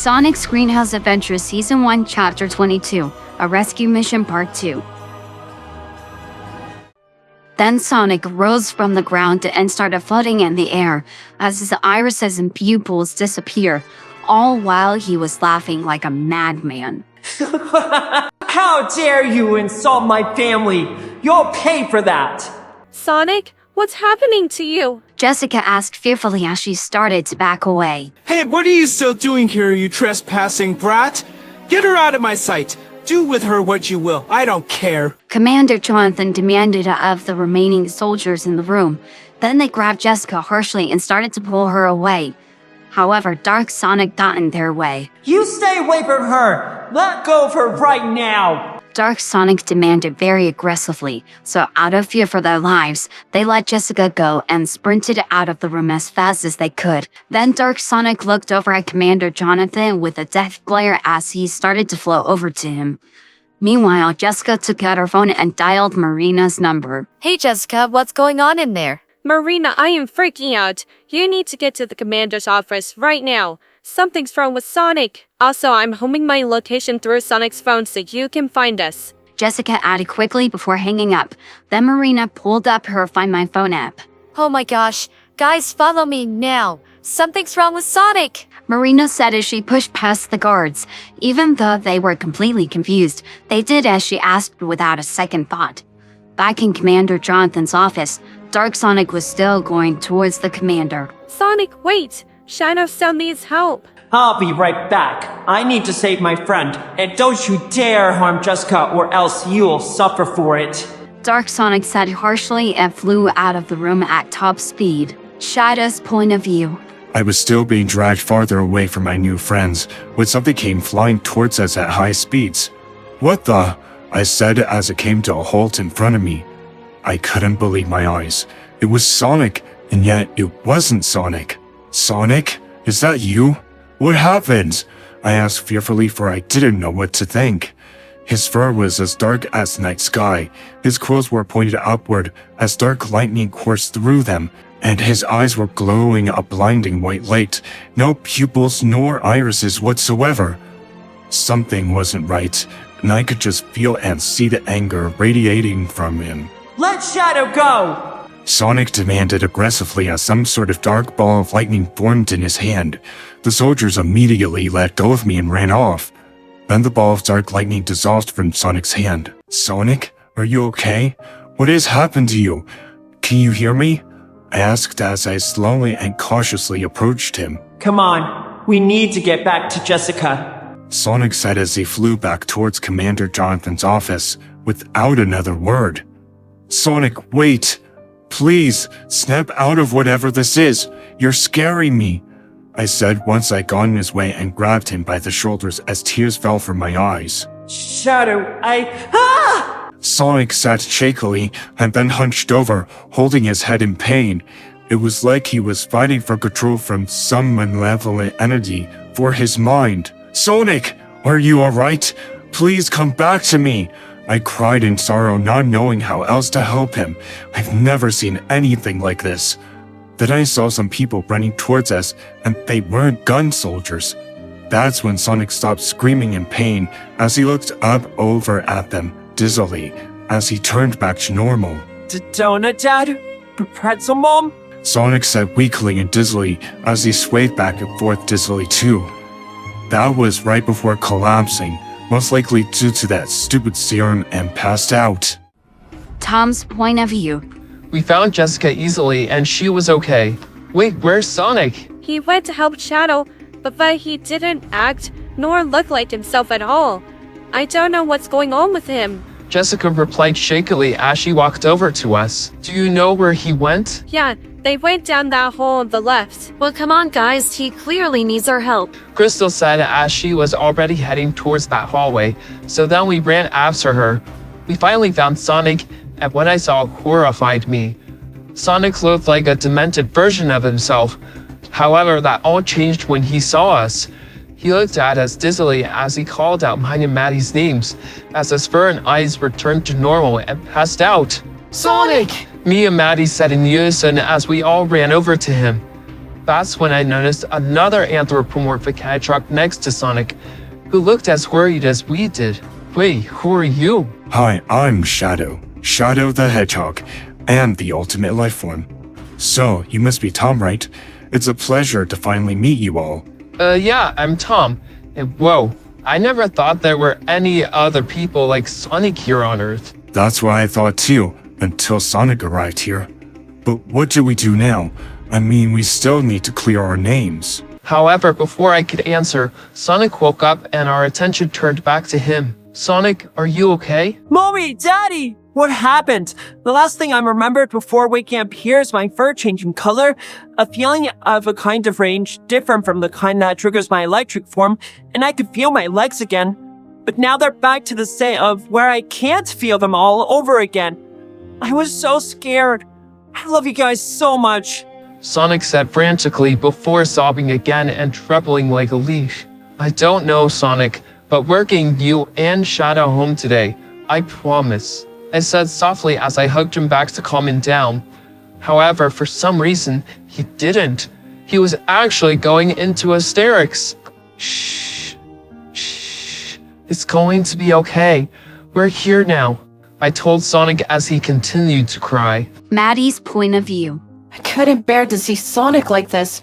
Sonic's Greenhouse Adventures Season 1 Chapter 22, A Rescue Mission Part 2. Then Sonic rose from the ground and started floating in the air as his irises and pupils disappeared, all while he was laughing like a madman. How dare you insult my family! You'll pay for that! Sonic, what's happening to you? Jessica asked fearfully as she started to back away. Hey, what are you still doing here, you trespassing brat? Get her out of my sight. Do with her what you will. I don't care. Commander Jonathan demanded of the remaining soldiers in the room. Then they grabbed Jessica harshly and started to pull her away. However, Dark Sonic got in their way. You stay away from her! Let go of her right now! Dark Sonic demanded very aggressively, so out of fear for their lives, they let Jessica go and sprinted out of the room as fast as they could. Then Dark Sonic looked over at Commander Jonathan with a death glare as he started to flow over to him. Meanwhile, Jessica took out her phone and dialed Marina's number. Hey Jessica, what's going on in there? Marina, I am freaking out. You need to get to the commander's office right now. Something's wrong with Sonic. Also, I'm homing my location through Sonic's phone so you can find us. Jessica added quickly before hanging up. Then Marina pulled up her Find My Phone app. Oh my gosh. Guys, follow me now. Something's wrong with Sonic. Marina said as she pushed past the guards. Even though they were completely confused, they did as she asked without a second thought. Back in Commander Jonathan's office, Dark Sonic was still going towards the commander. Sonic, wait! Shadow still needs help. I'll be right back. I need to save my friend, and don't you dare harm Jessica or else you'll suffer for it. Dark Sonic said harshly and flew out of the room at top speed. Shadow's point of view. I was still being dragged farther away from my new friends when something came flying towards us at high speeds. What the? I said as it came to a halt in front of me. I couldn't believe my eyes. It was Sonic, and yet it wasn't Sonic. Sonic? Is that you? What happened? I asked fearfully, for I didn't know what to think. His fur was as dark as the night sky. His quills were pointed upward as dark lightning coursed through them, and his eyes were glowing a blinding white light. No pupils nor irises whatsoever. Something wasn't right, and I could just feel and see the anger radiating from him. Let Shadow go! Sonic demanded aggressively as some sort of dark ball of lightning formed in his hand. The soldiers immediately let go of me and ran off. Then the ball of dark lightning dissolved from Sonic's hand. Sonic, are you okay? What has happened to you? Can you hear me? I asked as I slowly and cautiously approached him. Come on, we need to get back to Jessica. Sonic said as he flew back towards Commander Jonathan's office without another word. Sonic, wait! Please, snap out of whatever this is. You're scaring me, I said once I got in his way and grabbed him by the shoulders as tears fell from my eyes. Shadow, Sonic sat shakily and then hunched over, holding his head in pain. It was like he was fighting for control from some malevolent entity for his mind. Sonic, are you alright? Please come back to me. I cried in sorrow, not knowing how else to help him. I've never seen anything like this. Then I saw some people running towards us, and they weren't gun soldiers. That's when Sonic stopped screaming in pain as he looked up over at them, dizzily, as he turned back to normal. Donut Dad? Pretzel Mom? Sonic said weakly and dizzily as he swayed back and forth dizzily too. That was right before collapsing, most likely due to that stupid serum, and passed out. Tom's point of view. We found Jessica easily and she was okay. Wait, where's Sonic? He went to help Shadow, but he didn't act nor look like himself at all. I don't know what's going on with him. Jessica replied shakily as she walked over to us. Do you know where he went? Yeah, they went down that hole on the left. Well, come on guys, he clearly needs our help. Crystal said as she was already heading towards that hallway, so then we ran after her. We finally found Sonic, and what I saw horrified me. Sonic looked like a demented version of himself. However, that all changed when he saw us. He looked at us dizzily as he called out mine and Maddie's names, as his fur and eyes returned to normal and passed out. Sonic! Me and Maddie said in unison as we all ran over to him. That's when I noticed another anthropomorphic hedgehog next to Sonic, who looked as worried as we did. Wait, who are you? Hi, I'm Shadow. Shadow the Hedgehog, and the ultimate life form. So, you must be Tom, right? It's a pleasure to finally meet you all. Yeah, I'm Tom. And whoa, I never thought there were any other people like Sonic here on Earth. That's what I thought too, until Sonic arrived here. But what do we do now? I mean, we still need to clear our names. However, before I could answer, Sonic woke up and our attention turned back to him. Sonic, are you okay? Mommy, Daddy! What happened? The last thing I remembered before waking up here is my fur changing color, a feeling of a kind of rage different from the kind that triggers my electric form, and I could feel my legs again. But now they're back to the state of where I can't feel them all over again. I was so scared. I love you guys so much. Sonic said frantically before sobbing again and trembling like a leash. I don't know, Sonic, but we're getting you and Shadow home today. I promise. I said softly as I hugged him back to calm him down. However, for some reason, he didn't. He was actually going into hysterics. Shh. Shh. It's going to be okay. We're here now, I told Sonic as he continued to cry. Maddie's point of view. I couldn't bear to see Sonic like this.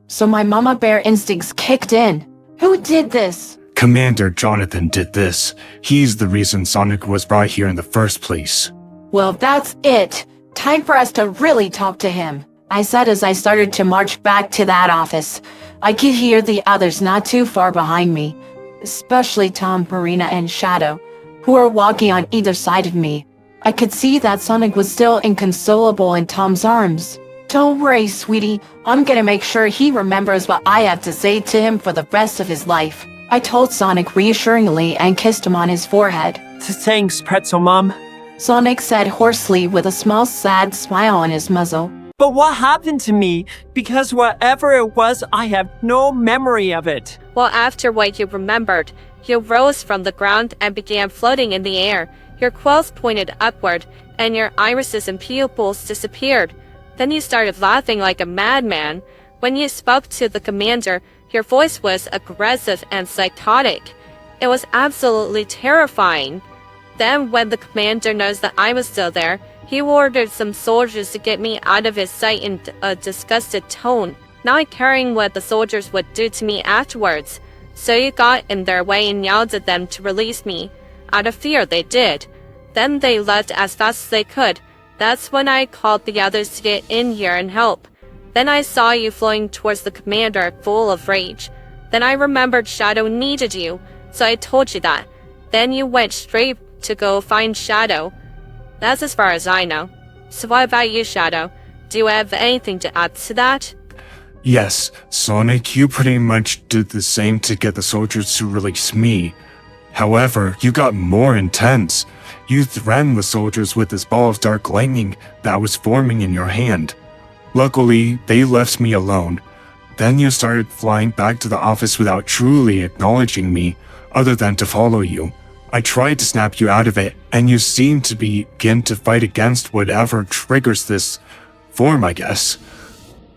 So my mama bear instincts kicked in. Who did this? Commander Jonathan did this. He's the reason Sonic was brought here in the first place. Well, that's it. Time for us to really talk to him, I said as I started to march back to that office. I could hear the others not too far behind me, especially Tom, Marina, and Shadow, who were walking on either side of me. I could see that Sonic was still inconsolable in Tom's arms. Don't worry, sweetie. I'm gonna make sure he remembers what I have to say to him for the rest of his life, I told Sonic reassuringly and kissed him on his forehead. Thanks, Pretzel Mom. Sonic said hoarsely with a small sad smile on his muzzle. But what happened to me? Because whatever it was, I have no memory of it. Well, after what you remembered, you rose from the ground and began floating in the air. Your quills pointed upward, and your irises and pupils disappeared. Then you started laughing like a madman. When you spoke to the commander, your voice was aggressive and psychotic. It was absolutely terrifying. Then, when the commander knows that I was still there, he ordered some soldiers to get me out of his sight in a disgusted tone, not caring what the soldiers would do to me afterwards. So you got in their way and yelled at them to release me. Out of fear, they did. Then they left as fast as they could. That's when I called the others to get in here and help. Then I saw you flowing towards the commander, full of rage. Then I remembered Shadow needed you, so I told you that. Then you went straight to go find Shadow. That's as far as I know. So what about you, Shadow? Do you have anything to add to that? Yes, Sonic, you pretty much did the same to get the soldiers to release me. However, you got more intense. You threatened the soldiers with this ball of dark lightning that was forming in your hand. Luckily, they left me alone. Then you started flying back to the office without truly acknowledging me, other than to follow you. I tried to snap you out of it, and you seemed to begin to fight against whatever triggers this form, I guess.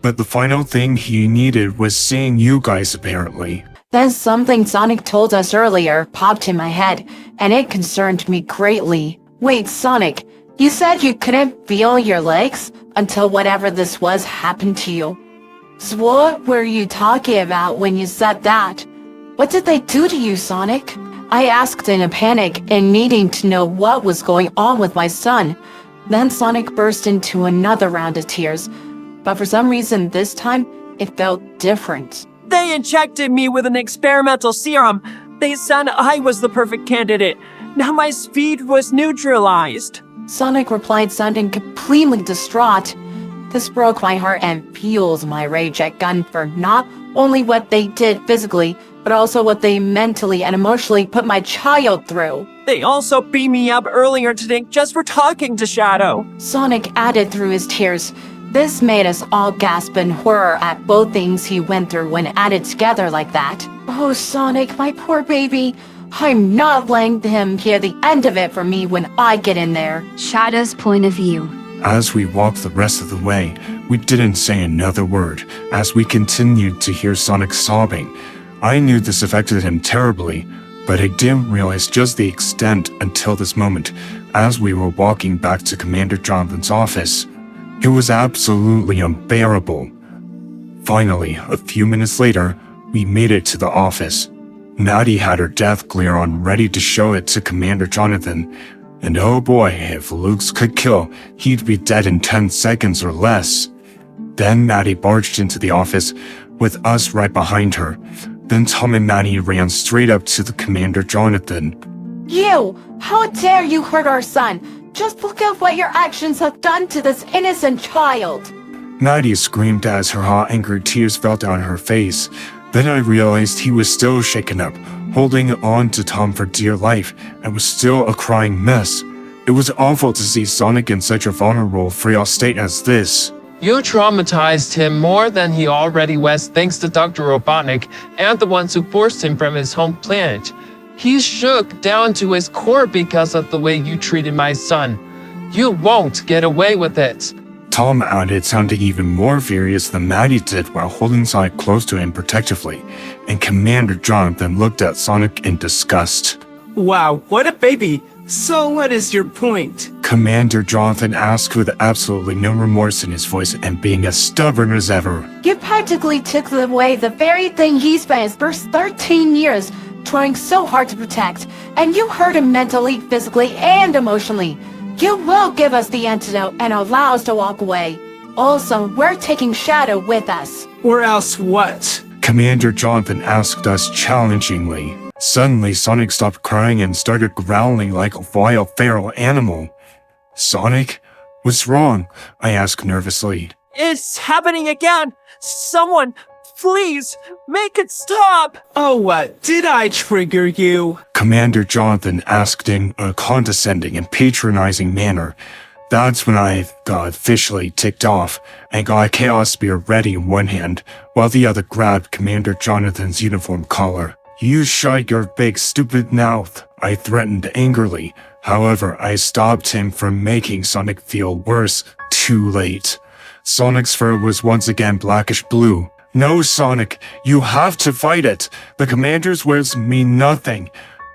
But the final thing he needed was seeing you guys, apparently. Then something Sonic told us earlier popped in my head, and it concerned me greatly. Wait, Sonic, you said you couldn't feel your legs until whatever this was happened to you. So what were you talking about when you said that? What did they do to you, Sonic? I asked in a panic and needing to know what was going on with my son. Then Sonic burst into another round of tears, but for some reason this time it felt different. They injected me with an experimental serum. They said I was the perfect candidate. Now my speed was neutralized. Sonic replied, sounding completely distraught. This broke my heart and fuels my rage at Gun for not only what they did physically, but also what they mentally and emotionally put my child through. They also beat me up earlier today just for talking to Shadow. Sonic added through his tears. This made us all gasp in horror at both things he went through when added together like that. Oh, Sonic, my poor baby. I'm not letting him hear the end of it for me when I get in there. Shadow's point of view. As we walked the rest of the way, We didn't say another word as we continued to hear Sonic sobbing. I knew this affected him terribly, but I didn't realize just the extent until this moment as we were walking back to Commander Jonathan's office. It was absolutely unbearable. Finally, a few minutes later, we made it to the office. Maddie had her death glare on ready to show it to Commander Jonathan. And oh boy, if Luke's could kill, he'd be dead in 10 seconds or less. Then Maddie barged into the office, with us right behind her. Then Tom and Maddie ran straight up to the Commander Jonathan. You! How dare you hurt our son? Just look at what your actions have done to this innocent child! Maddie screamed as her hot, angry tears fell down her face. Then I realized he was still shaken up, holding on to Tom for dear life, and was still a crying mess. It was awful to see Sonic in such a vulnerable, frail state as this. You traumatized him more than he already was thanks to Dr. Robotnik and the ones who forced him from his home planet. He's shook down to his core because of the way you treated my son. You won't get away with it. Tom added, sounding even more furious than Maddie did while holding Sonic close to him protectively, and Commander Jonathan looked at Sonic in disgust. Wow, what a baby! So what is your point? Commander Jonathan asked with absolutely no remorse in his voice and being as stubborn as ever. You practically took away the very thing he spent his first 13 years trying so hard to protect, and you hurt him mentally, physically, and emotionally. You will give us the antidote and allow us to walk away. Also, we're taking Shadow with us. Or else what? Commander Jonathan asked us challengingly. Suddenly, Sonic stopped crying and started growling like a wild feral animal. Sonic? What's wrong? I asked nervously. It's happening again! Someone, please, make it stop! Oh, what? Did I trigger you? Commander Jonathan asked in a condescending and patronizing manner. That's when I got officially ticked off and got a Chaos Spear ready in one hand, while the other grabbed Commander Jonathan's uniform collar. You shut your big stupid mouth, I threatened angrily. However, I stopped him from making Sonic feel worse too late. Sonic's fur was once again blackish blue. No, Sonic, you have to fight it. The commander's words mean nothing.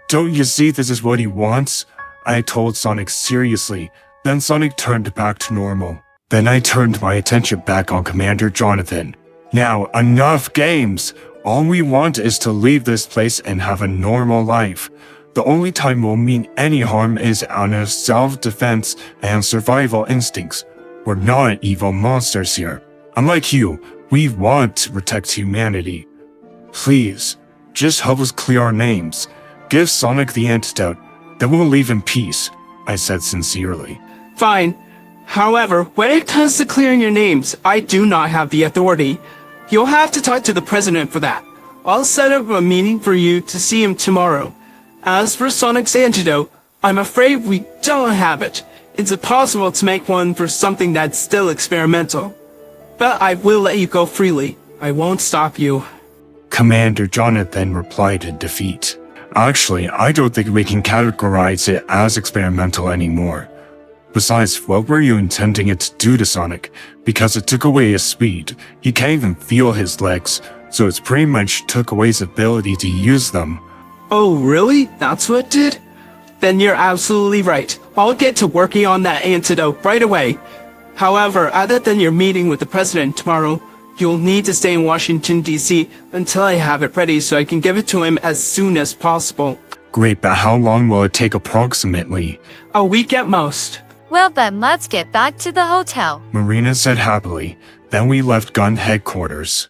Don't you see this is what he wants? I told Sonic seriously. Then Sonic turned back to normal. Then I turned my attention back on Commander Jonathan. Now, enough games! All we want is to leave this place and have a normal life. The only time we'll mean any harm is on our self-defense and survival instincts. We're not evil monsters here. Unlike you, we want to protect humanity. Please, just help us clear our names. Give Sonic the antidote, then we'll leave in peace, I said sincerely. Fine. However, when it comes to clearing your names, I do not have the authority. You'll have to talk to the president for that. I'll set up a meeting for you to see him tomorrow. As for Sonic's antidote, I'm afraid we don't have it. It's impossible to make one for something that's still experimental. But I will let you go freely. I won't stop you. Commander Jonathan replied in defeat. Actually, I don't think we can categorize it as experimental anymore. Besides, what were you intending it to do to Sonic? Because it took away his speed. He can't even feel his legs, so it's pretty much took away his ability to use them. Oh, really? That's what it did? Then you're absolutely right. I'll get to working on that antidote right away. However, other than your meeting with the president tomorrow, you'll need to stay in Washington, D.C. until I have it ready so I can give it to him as soon as possible. Great, but how long will it take approximately? A week at most. Well then, let's get back to the hotel. Marina said happily. Then we left gun headquarters.